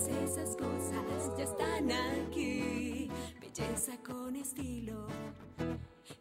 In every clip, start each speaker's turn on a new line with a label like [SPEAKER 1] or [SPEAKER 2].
[SPEAKER 1] Todas esas cosas ya están aquí. Belleza con estilo,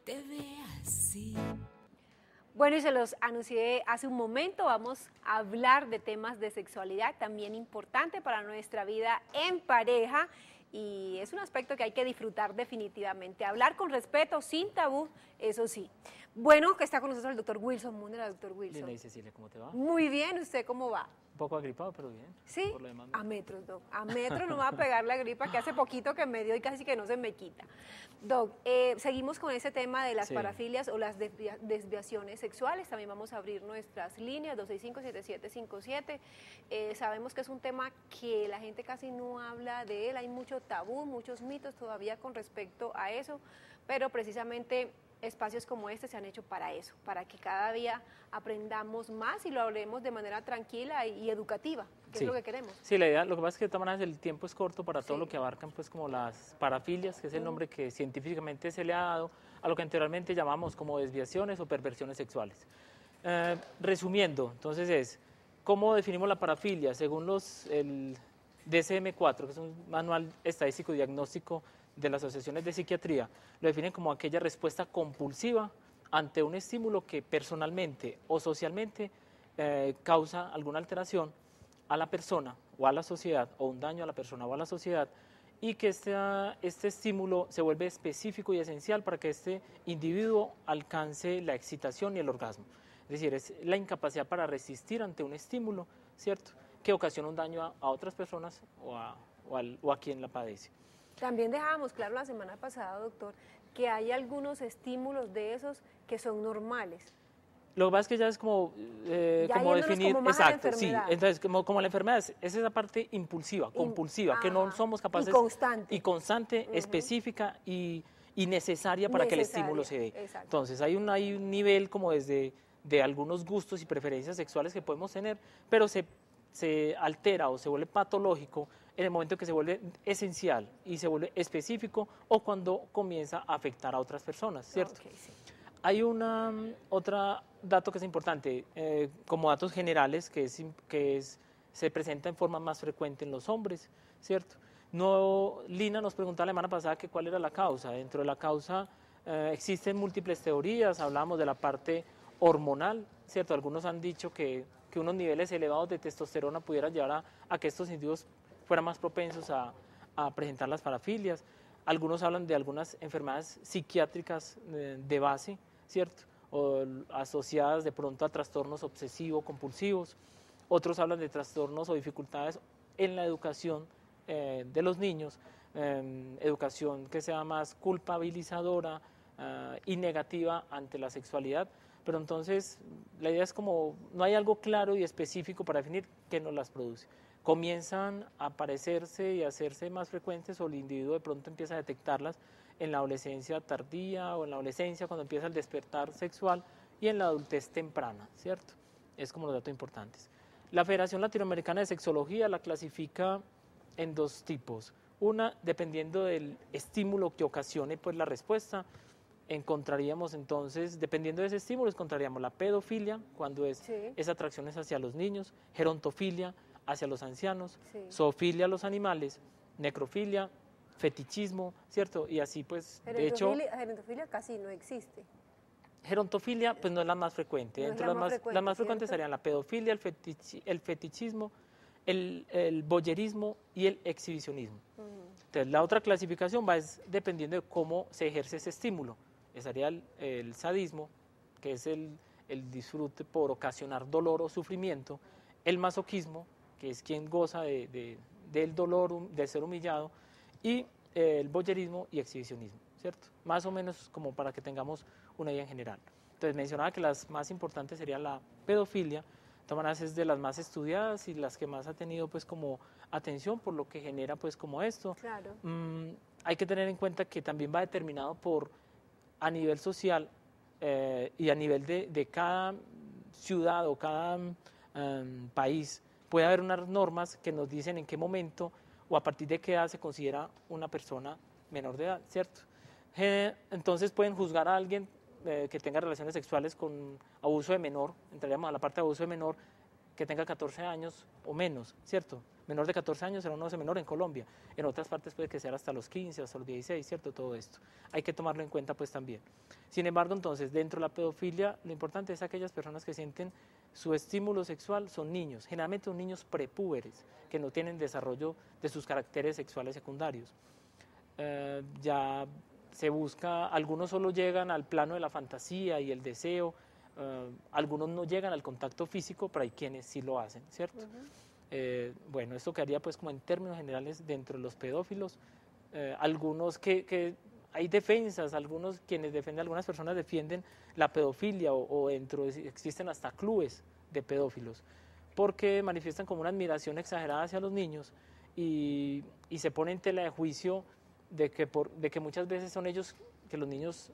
[SPEAKER 1] te ve así.
[SPEAKER 2] Bueno, y se los anuncié hace un momento, vamos a hablar de temas de sexualidad, también importante para nuestra vida en pareja, y es un aspecto que hay que disfrutar definitivamente. Hablar con respeto, sin tabú, eso sí. Bueno, que está con nosotros el doctor Wilson Múnera, doctor Wilson.
[SPEAKER 3] Lina y Cecilia, ¿cómo te va?
[SPEAKER 2] Muy bien, ¿usted cómo va?
[SPEAKER 3] Un poco agripado, pero bien.
[SPEAKER 2] ¿Sí?
[SPEAKER 3] Por lo demás,
[SPEAKER 2] A metros, Doc. A metros no va a pegar la gripa, que hace poquito que me dio y casi que no se me quita. Doc, seguimos con ese tema de las
[SPEAKER 3] Sí.
[SPEAKER 2] parafilias o las desviaciones sexuales. También vamos a abrir nuestras líneas, 265-7757. Sabemos que es un tema que la gente casi no habla de él. Hay mucho tabú, muchos mitos todavía con respecto a eso, pero precisamente espacios como este se han hecho para eso, para que cada día aprendamos más y lo hablemos de manera tranquila y educativa, que
[SPEAKER 3] Sí.
[SPEAKER 2] es lo que queremos.
[SPEAKER 3] Sí, la idea, lo que pasa es que de todas maneras el tiempo es corto para todo
[SPEAKER 2] Sí.
[SPEAKER 3] lo que abarcan, pues como las parafilias, que es el nombre que científicamente se le ha dado a lo que anteriormente llamamos como desviaciones o perversiones sexuales. Resumiendo, entonces es, ¿cómo definimos la parafilia? Según el DSM-4, que es un manual estadístico y diagnóstico de las asociaciones de psiquiatría, lo definen como aquella respuesta compulsiva ante un estímulo que personalmente o socialmente causa alguna alteración a la persona o a la sociedad, o un daño a la persona o a la sociedad, y que este estímulo se vuelve específico y esencial para que este individuo alcance la excitación y el orgasmo. Es decir, es la incapacidad para resistir ante un estímulo, ¿cierto?, que ocasiona un daño a otras personas o a quien la padece.
[SPEAKER 2] También dejábamos claro la semana pasada, doctor, que hay algunos estímulos de esos que son normales.
[SPEAKER 3] Lo que pasa es que ya es como
[SPEAKER 2] yéndonos
[SPEAKER 3] definir,
[SPEAKER 2] como más a la
[SPEAKER 3] exacto, sí,
[SPEAKER 2] enfermedad.
[SPEAKER 3] entonces como la enfermedad es esa parte impulsiva, compulsiva, que no
[SPEAKER 2] Ajá.
[SPEAKER 3] somos capaces,
[SPEAKER 2] Y constante.
[SPEAKER 3] específica y necesaria para que el estímulo se dé.
[SPEAKER 2] Exacto.
[SPEAKER 3] Entonces hay un nivel como desde de algunos gustos y preferencias sexuales que podemos tener, pero se altera o se vuelve patológico en el momento que se vuelve esencial y se vuelve específico o cuando comienza a afectar a otras personas, ¿cierto?
[SPEAKER 2] Okay, sí.
[SPEAKER 3] Hay otro dato que es importante, como datos generales, se presenta en forma más frecuente en los hombres, ¿cierto? No, Lina nos preguntaba la semana pasada que cuál era la causa. Dentro de la causa existen múltiples teorías, hablamos de la parte hormonal, ¿cierto? Algunos han dicho que unos niveles elevados de testosterona pudieran llevar a que estos individuos fueran más propensos a presentar las parafilias. Algunos hablan de algunas enfermedades psiquiátricas de base, ¿cierto?, o asociadas de pronto a trastornos obsesivo-compulsivos. Otros hablan de trastornos o dificultades en la educación de los niños, educación que sea más culpabilizadora y negativa ante la sexualidad. Pero entonces la idea es como no hay algo claro y específico para definir qué nos las produce. Comienzan a aparecerse y a hacerse más frecuentes o el individuo de pronto empieza a detectarlas en la adolescencia tardía o en la adolescencia cuando empieza el despertar sexual y en la adultez temprana, ¿cierto? Es como los datos importantes. La Federación Latinoamericana de Sexología la clasifica en dos tipos. Una, dependiendo del estímulo que ocasione pues la respuesta, encontraríamos entonces, dependiendo de ese estímulo, encontraríamos la pedofilia, cuando esa atracción es hacia los niños, gerontofilia, hacia los ancianos, zoofilia a los animales, necrofilia, fetichismo, ¿cierto? Y así pues, de hecho...
[SPEAKER 2] Gerontofilia casi no existe.
[SPEAKER 3] Gerontofilia pues no es la más frecuente,
[SPEAKER 2] No
[SPEAKER 3] las más frecuentes serían la pedofilia, el fetichismo, el voyerismo y el exhibicionismo. Entonces la otra clasificación es dependiendo de cómo se ejerce ese estímulo. Sería el sadismo, que es el disfrute por ocasionar dolor o sufrimiento, el masoquismo, que es quien goza del dolor, de ser humillado, y el voyerismo y exhibicionismo, ¿cierto? Más o menos como para que tengamos una idea en general. Entonces mencionaba que las más importantes serían la pedofilia, de todas maneras es de las más estudiadas y las que más ha tenido pues como atención por lo que genera pues como esto.
[SPEAKER 2] Claro.
[SPEAKER 3] Hay que tener en cuenta que también va determinado a nivel social y a nivel de cada ciudad o cada país. Puede haber unas normas que nos dicen en qué momento o a partir de qué edad se considera una persona menor de edad, ¿cierto? Entonces pueden juzgar a alguien que tenga relaciones sexuales con abuso de menor, entraríamos a la parte de abuso de menor, que tenga 14 años o menos, ¿cierto? menor de 14 años será un 11 menor en Colombia. En otras partes puede que sea hasta los 15, hasta los 16, ¿cierto? Todo esto. Hay que tomarlo en cuenta pues también. Sin embargo, entonces, dentro de la pedofilia, lo importante es aquellas personas que sienten su estímulo sexual son niños, generalmente son niños prepúberes, que no tienen desarrollo de sus caracteres sexuales secundarios. Ya se busca, algunos solo llegan al plano de la fantasía y el deseo, algunos no llegan al contacto físico, pero hay quienes sí lo hacen, ¿cierto? Bueno, esto quedaría pues como en términos generales dentro de los pedófilos. Algunos que hay defensas, algunos quienes defienden, algunas personas defienden la pedofilia o existen hasta clubes de pedófilos, porque manifiestan como una admiración exagerada hacia los niños y se pone en tela de juicio de que muchas veces son ellos, que los niños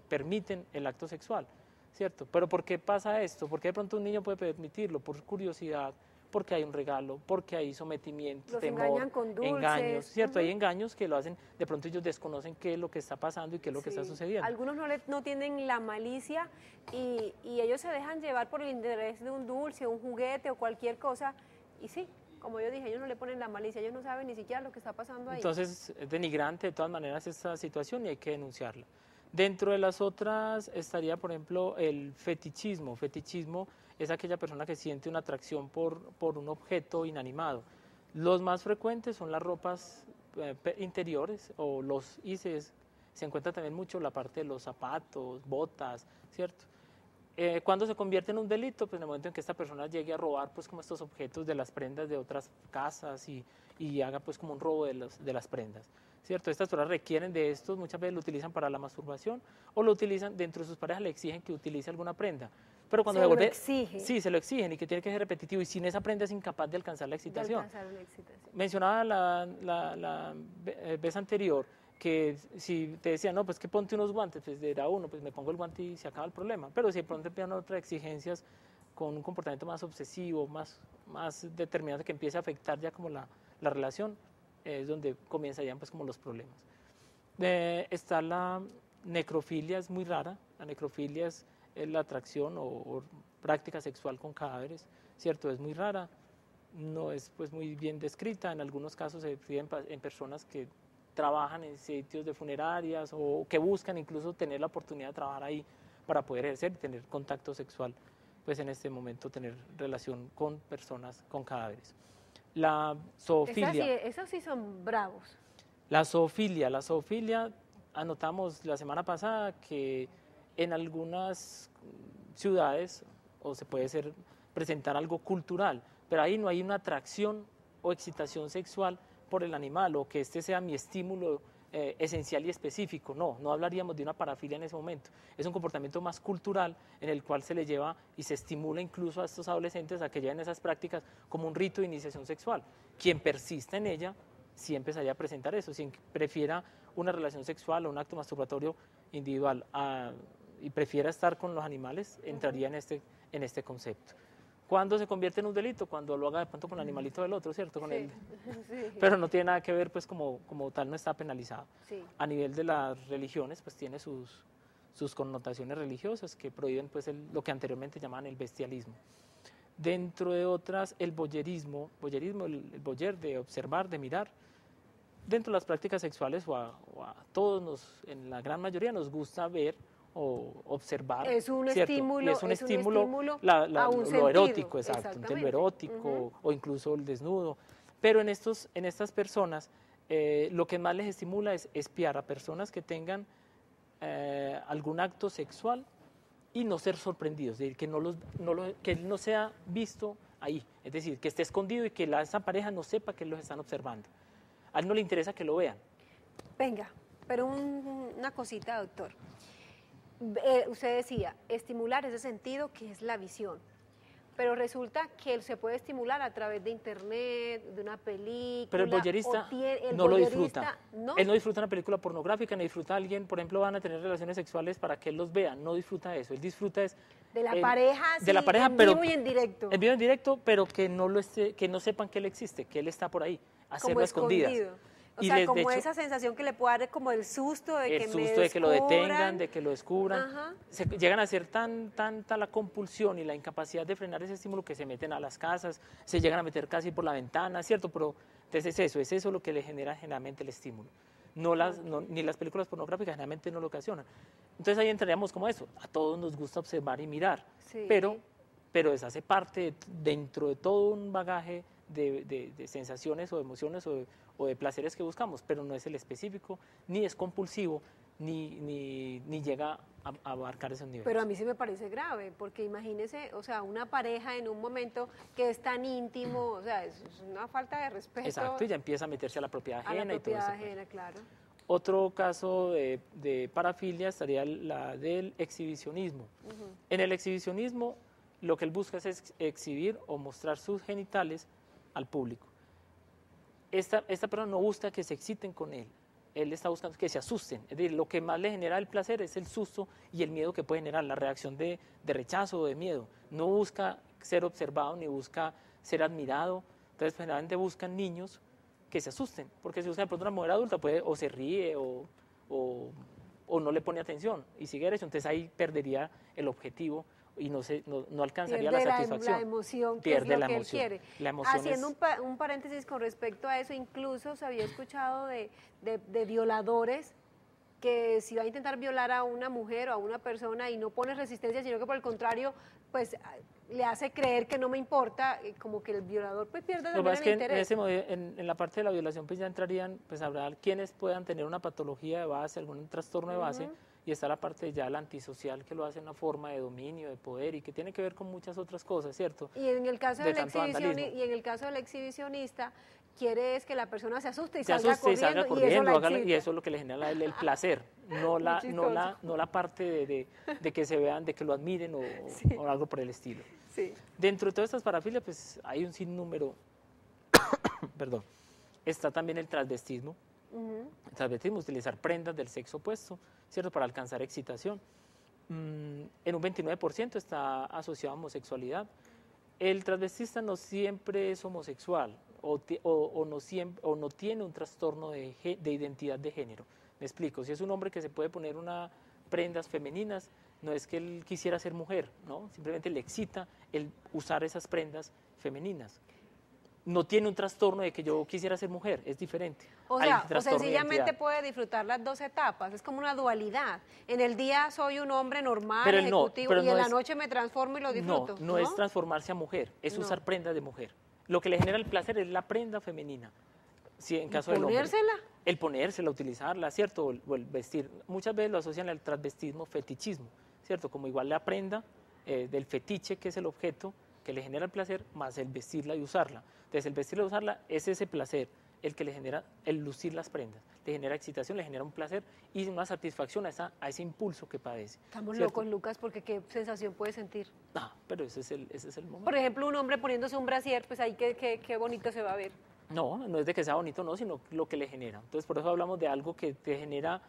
[SPEAKER 3] permiten el acto sexual, ¿cierto? Pero ¿por qué pasa esto? ¿Por qué de pronto un niño puede permitirlo? Por curiosidad, porque hay un regalo, porque hay sometimiento,
[SPEAKER 2] Los
[SPEAKER 3] temor,
[SPEAKER 2] engañan con dulces.
[SPEAKER 3] engaños, ¿cierto? Hay engaños que lo hacen, de pronto ellos desconocen qué es lo que está pasando y qué es lo que está sucediendo.
[SPEAKER 2] Algunos no tienen la malicia y ellos se dejan llevar por el interés de un dulce, un juguete o cualquier cosa, y sí, como yo dije, ellos no le ponen la malicia, ellos no saben ni siquiera lo que está pasando ahí.
[SPEAKER 3] Entonces es denigrante de todas maneras esta situación y hay que denunciarla. Dentro de las otras estaría, por ejemplo, el fetichismo. Fetichismo es aquella persona que siente una atracción por un objeto inanimado. Los más frecuentes son las ropas interiores y se encuentra también mucho la parte de los zapatos, botas, ¿cierto? ¿Cuándo se convierte en un delito? Pues en el momento en que esta persona llegue a robar pues como estos objetos de las prendas de otras casas y haga pues como un robo de las prendas, ¿cierto? Estas personas requieren de estos, muchas veces lo utilizan para la masturbación o lo utilizan, dentro de sus parejas le exigen que utilice alguna prenda. Pero cuando
[SPEAKER 2] se
[SPEAKER 3] vuelve,
[SPEAKER 2] lo exigen.
[SPEAKER 3] Sí, se lo exigen y que tiene que ser repetitivo y sin esa prenda es incapaz de alcanzar la excitación.
[SPEAKER 2] excitación.
[SPEAKER 3] Mencionaba la vez anterior que si te decía, no, pues que ponte unos guantes, pues era uno, pues me pongo el guante y se acaba el problema. Pero si de pronto empiezan otras exigencias con un comportamiento más obsesivo, más determinado, que empiece a afectar ya como la relación, es donde comienzan pues como los problemas. Está la necrofilia, es muy rara. La necrofilia es la atracción o práctica sexual con cadáveres, ¿cierto? Es muy rara, no es pues muy bien descrita. En algunos casos se piden en personas que trabajan en sitios de funerarias o que buscan incluso tener la oportunidad de trabajar ahí para poder ejercer y tener contacto sexual, pues en este momento tener relación con personas con cadáveres. La zoofilia.
[SPEAKER 2] Esos sí son bravos.
[SPEAKER 3] La zoofilia, anotamos la semana pasada que en algunas ciudades o se puede presentar algo cultural, pero ahí no hay una atracción o excitación sexual por el animal o que este sea mi estímulo esencial y específico. No hablaríamos de una parafilia en ese momento. Es un comportamiento más cultural en el cual se le lleva y se estimula incluso a estos adolescentes a que lleven esas prácticas como un rito de iniciación sexual. Quien persista en ella sí empezaría a presentar eso. Si prefiera una relación sexual o un acto masturbatorio individual y prefiera estar con los animales, entraría en este concepto. ¿Cuándo se convierte en un delito? Cuando lo haga de pronto con el animalito del otro, ¿cierto? Con él.
[SPEAKER 2] Sí.
[SPEAKER 3] Pero no tiene nada que ver, pues como tal no está penalizado.
[SPEAKER 2] Sí.
[SPEAKER 3] A nivel de las religiones, pues tiene sus connotaciones religiosas que prohíben pues lo que anteriormente llamaban el bestialismo. Dentro de otras, el voyerismo, el voyer de observar, de mirar. Dentro de las prácticas sexuales o a todos, en la gran mayoría, nos gusta ver o observar.
[SPEAKER 2] Es un estímulo,
[SPEAKER 3] y es un estímulo
[SPEAKER 2] a un
[SPEAKER 3] lo
[SPEAKER 2] sentido,
[SPEAKER 3] erótico, exacto, entonces lo erótico
[SPEAKER 2] Uh-huh.
[SPEAKER 3] o incluso el desnudo. Pero en estas personas lo que más les estimula es espiar a personas que tengan algún acto sexual y no ser sorprendidos, es decir, que no sea visto ahí, es decir, que esté escondido y que esa pareja no sepa que los están observando. A él no le interesa que lo vean.
[SPEAKER 2] Venga, pero una cosita, doctor. Usted decía, estimular ese sentido que es la visión, pero resulta que se puede estimular a través de internet, de una película.
[SPEAKER 3] Pero el voyerista no lo disfruta. ¿No? Él no disfruta una película pornográfica, no disfruta a alguien, por ejemplo, van a tener relaciones sexuales para que él los vea, no disfruta eso, él disfruta es
[SPEAKER 2] de la pareja,
[SPEAKER 3] de la pareja,
[SPEAKER 2] en
[SPEAKER 3] pero
[SPEAKER 2] vivo y en directo.
[SPEAKER 3] En vivo y en directo, pero que no sepan que él existe, que él está por ahí, hacerlo a escondidas.
[SPEAKER 2] O
[SPEAKER 3] Y
[SPEAKER 2] sea,
[SPEAKER 3] de
[SPEAKER 2] como
[SPEAKER 3] hecho,
[SPEAKER 2] esa sensación que le puede dar como el susto de que
[SPEAKER 3] el
[SPEAKER 2] me
[SPEAKER 3] susto de que lo
[SPEAKER 2] descubran.
[SPEAKER 3] detengan, de que lo descubran,
[SPEAKER 2] Ajá.
[SPEAKER 3] llegan a ser tanta la compulsión y la incapacidad de frenar ese estímulo que se meten a las casas, se llegan a meter casi por la ventana, ¿cierto? Pero entonces es eso lo que le genera generalmente el estímulo. Ni las películas pornográficas generalmente no lo ocasionan. Entonces ahí entraríamos como eso, a todos nos gusta observar y mirar,
[SPEAKER 2] Sí.
[SPEAKER 3] pero eso hace parte dentro de todo un bagaje de sensaciones o de emociones o de placeres que buscamos, pero no es el específico, ni es compulsivo, ni llega a abarcar esos niveles.
[SPEAKER 2] Pero a mí sí me parece grave, porque imagínese, o sea, una pareja en un momento que es tan íntimo, o sea, es una falta de respeto.
[SPEAKER 3] Exacto, y ya empieza a meterse a la propiedad
[SPEAKER 2] a la
[SPEAKER 3] ajena y todo
[SPEAKER 2] propiedad
[SPEAKER 3] eso.
[SPEAKER 2] ajena, claro.
[SPEAKER 3] Otro caso de parafilia estaría la del exhibicionismo. En el exhibicionismo, lo que él busca es exhibir o mostrar sus genitales al público. Esta persona no busca que se exciten con él, él está buscando que se asusten. Es decir, lo que más le genera el placer es el susto y el miedo que puede generar, la reacción de rechazo o de miedo. No busca ser observado ni busca ser admirado. Entonces, generalmente buscan niños que se asusten, porque si buscan de pronto una mujer adulta, puede o se ríe o no le pone atención y sigue eso. Entonces ahí perdería el objetivo y no alcanzaría
[SPEAKER 2] Pierde
[SPEAKER 3] la satisfacción.
[SPEAKER 2] la emoción, que
[SPEAKER 3] Pierde
[SPEAKER 2] es lo
[SPEAKER 3] la
[SPEAKER 2] que él
[SPEAKER 3] emoción.
[SPEAKER 2] quiere.
[SPEAKER 3] La emoción
[SPEAKER 2] Haciendo
[SPEAKER 3] es-
[SPEAKER 2] un paréntesis con respecto a eso, incluso se había escuchado de violadores que si va a intentar violar a una mujer o a una persona y no pone resistencia, sino que por el contrario, pues le hace creer que no me importa, como que el violador pues pierde
[SPEAKER 3] Lo que pasa
[SPEAKER 2] también
[SPEAKER 3] es
[SPEAKER 2] el
[SPEAKER 3] que
[SPEAKER 2] interés.
[SPEAKER 3] en la parte de la violación pues ya entrarían, pues habrá quienes puedan tener una patología de base, algún trastorno de base, y está la parte ya la antisocial que lo hace en una forma de dominio, de poder y que tiene que ver con muchas otras cosas, ¿cierto?
[SPEAKER 2] Y en el caso
[SPEAKER 3] De
[SPEAKER 2] del
[SPEAKER 3] tanto vandalismo.
[SPEAKER 2] y en el caso del exhibicionista, quiere es que la persona se asuste y
[SPEAKER 3] Se
[SPEAKER 2] salga
[SPEAKER 3] asuste y salga
[SPEAKER 2] corriendo, y eso la
[SPEAKER 3] y
[SPEAKER 2] excita.
[SPEAKER 3] eso es lo que le genera a él el placer, no la parte de que se vean, de que lo admiren o algo por el estilo.
[SPEAKER 2] Sí.
[SPEAKER 3] Dentro de todas estas parafilias, pues hay un sinnúmero, perdón, está también el transvestismo. El transvestismo, utilizar prendas del sexo opuesto, ¿cierto? Para alcanzar excitación. En un 29% está asociado a homosexualidad. El transvestista no siempre es homosexual o no tiene un trastorno de identidad de género. Me explico, si es un hombre que se puede poner prendas femeninas, no es que él quisiera ser mujer, ¿no? Simplemente le excita el usar esas prendas femeninas. No tiene un trastorno de que yo quisiera ser mujer, es diferente.
[SPEAKER 2] O
[SPEAKER 3] Hay
[SPEAKER 2] sea, o
[SPEAKER 3] trastorno de
[SPEAKER 2] sencillamente
[SPEAKER 3] identidad.
[SPEAKER 2] puede disfrutar las dos etapas, es como una dualidad. En el día soy un hombre normal,
[SPEAKER 3] Pero no,
[SPEAKER 2] ejecutivo,
[SPEAKER 3] pero
[SPEAKER 2] y
[SPEAKER 3] no
[SPEAKER 2] en la
[SPEAKER 3] es-
[SPEAKER 2] noche me transformo y lo disfruto.
[SPEAKER 3] No es transformarse a mujer, es
[SPEAKER 2] No.
[SPEAKER 3] usar prendas de mujer. Lo que le genera el placer es la prenda femenina. Si en caso del hombre.
[SPEAKER 2] ¿Ponérsela?
[SPEAKER 3] El ponérsela, utilizarla, ¿cierto? O el vestir. Muchas veces lo asocian al transvestismo, fetichismo, ¿cierto? Como igual la prenda del fetiche, que es el objeto que le genera el placer, más el vestirla y usarla. Entonces, el vestirla y usarla es ese placer el que le genera el lucir las prendas. Le genera excitación, le genera un placer y una satisfacción a ese impulso que padece.
[SPEAKER 2] Estamos
[SPEAKER 3] ¿cierto?
[SPEAKER 2] locos, Lucas, porque qué sensación puede sentir.
[SPEAKER 3] Ah, pero ese es el momento.
[SPEAKER 2] Por ejemplo, un hombre poniéndose un brasier, pues ahí qué bonito se va a ver.
[SPEAKER 3] No es de que sea bonito, no, sino lo que le genera. Entonces, por eso hablamos de algo que te genera,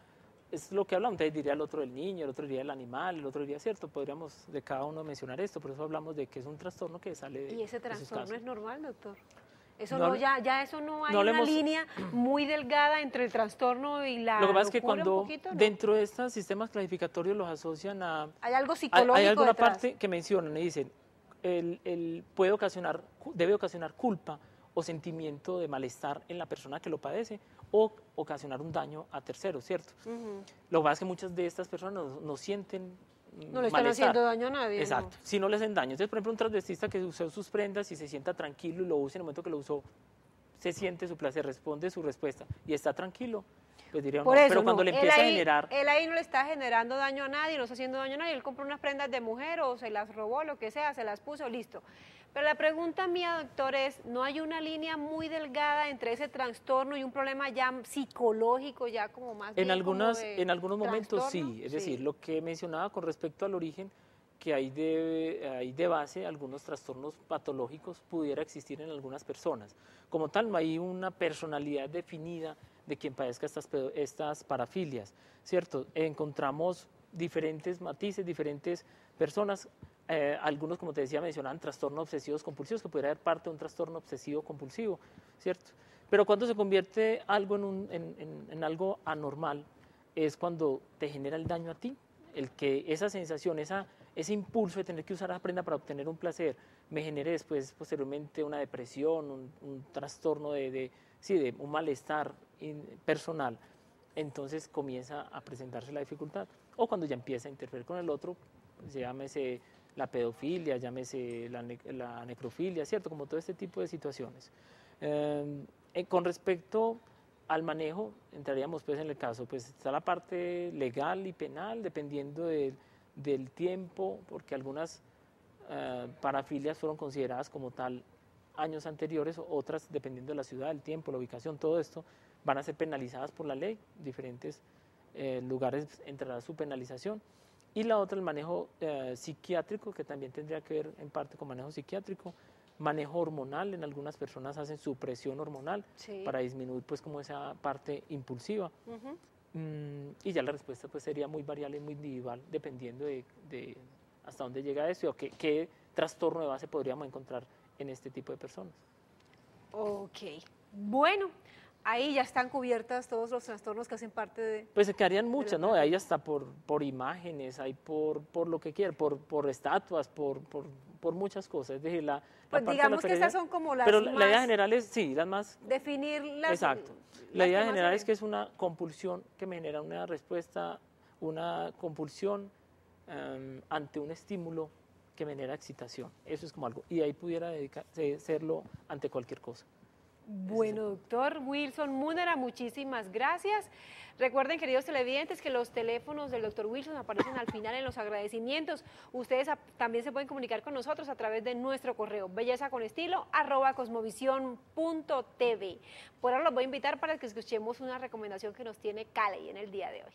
[SPEAKER 3] es lo que hablamos. Entonces, diría el otro del niño, el otro diría el animal, el otro diría, ¿cierto? Podríamos de cada uno mencionar esto, por eso hablamos de que es un trastorno que sale de
[SPEAKER 2] ¿Y ese
[SPEAKER 3] esos
[SPEAKER 2] trastorno
[SPEAKER 3] casos.
[SPEAKER 2] es normal, doctor? Eso
[SPEAKER 3] No,
[SPEAKER 2] no, ya eso no hay
[SPEAKER 3] no le
[SPEAKER 2] una
[SPEAKER 3] hemos-
[SPEAKER 2] línea muy delgada entre el trastorno y la
[SPEAKER 3] Lo que pasa es que
[SPEAKER 2] locura un
[SPEAKER 3] cuando
[SPEAKER 2] poquito, ¿no?
[SPEAKER 3] dentro de estos sistemas clasificatorios los asocian a...
[SPEAKER 2] Hay algo psicológico
[SPEAKER 3] Hay alguna
[SPEAKER 2] detrás.
[SPEAKER 3] parte que mencionan y dicen, debe ocasionar culpa o sentimiento de malestar en la persona que lo padece o ocasionar un daño a terceros, ¿cierto? Lo que pasa es que muchas de estas personas no sienten
[SPEAKER 2] No le están
[SPEAKER 3] malestar.
[SPEAKER 2] haciendo daño a nadie.
[SPEAKER 3] Exacto, si no le hacen daño. Entonces, por ejemplo, un transvestista que usó sus prendas y se sienta tranquilo y lo usa en el momento que lo usó, se siente su placer, responde su respuesta y está tranquilo, pues diría
[SPEAKER 2] Por
[SPEAKER 3] no.
[SPEAKER 2] eso,
[SPEAKER 3] Pero cuando
[SPEAKER 2] no.
[SPEAKER 3] le empieza a generar...
[SPEAKER 2] Él ahí no le está generando daño a nadie, no está haciendo daño a nadie. Él compró unas prendas de mujer o se las robó, lo que sea, se las puso, listo. Pero la pregunta mía, doctor, es, ¿no hay una línea muy delgada entre ese trastorno y un problema ya psicológico, ya como más bien como de
[SPEAKER 3] en algunos momentos
[SPEAKER 2] trastorno?
[SPEAKER 3] sí, es decir, lo que mencionaba con respecto al origen, que hay de base algunos trastornos patológicos pudiera existir en algunas personas. Como tal, no hay una personalidad definida de quien padezca estas parafilias, ¿cierto? Encontramos diferentes matices, diferentes personas, algunos, como te decía, mencionaban trastornos obsesivos compulsivos, que pudiera haber parte de un trastorno obsesivo compulsivo, ¿cierto? Pero cuando se convierte algo en algo anormal, es cuando te genera el daño a ti, el que esa sensación, ese impulso de tener que usar la prenda para obtener un placer, me genere después, posteriormente, una depresión, un trastorno sí, de un malestar personal, entonces comienza a presentarse la dificultad. O cuando ya empieza a interferir con el otro, llámese la pedofilia, llámese la necrofilia, ¿cierto? Como todo este tipo de situaciones. Con respecto al manejo, entraríamos pues en el caso, pues está la parte legal y penal, dependiendo del tiempo, porque algunas parafilias fueron consideradas como tal años anteriores, otras, dependiendo de la ciudad, el tiempo, la ubicación, todo esto, van a ser penalizadas por la ley. Diferentes lugares entrará su penalización. Y la otra, el manejo psiquiátrico, que también tendría que ver en parte con manejo psiquiátrico, manejo hormonal, en algunas personas hacen supresión hormonal para disminuir pues como esa parte impulsiva. Y ya la respuesta pues sería muy variable y muy individual, dependiendo de hasta dónde llega eso o qué trastorno de base podríamos encontrar en este tipo de personas.
[SPEAKER 2] Ok, bueno, ahí ya están cubiertas todos los trastornos que hacen parte de...
[SPEAKER 3] Pues se quedarían muchas, ¿no? Hay hasta por imágenes, hay por lo que quieran, por estatuas, por muchas cosas. Es decir,
[SPEAKER 2] pues digamos que estas son como las
[SPEAKER 3] pero
[SPEAKER 2] más...
[SPEAKER 3] la idea general es, sí, las más...
[SPEAKER 2] Definirlas.
[SPEAKER 3] Exacto. La idea general es que es una compulsión que me genera una respuesta, una compulsión ante un estímulo que me genera excitación. Eso es como algo. Y ahí pudiera hacerlo ante cualquier cosa.
[SPEAKER 2] Bueno, doctor Wilson Múnera, muchísimas gracias. Recuerden, queridos televidentes, que los teléfonos del doctor Wilson aparecen al final en los agradecimientos. Ustedes también se pueden comunicar con nosotros a través de nuestro correo bellezaconestilo@cosmovisión.tv. Por ahora los voy a invitar para que escuchemos una recomendación que nos tiene Cali en el día de hoy.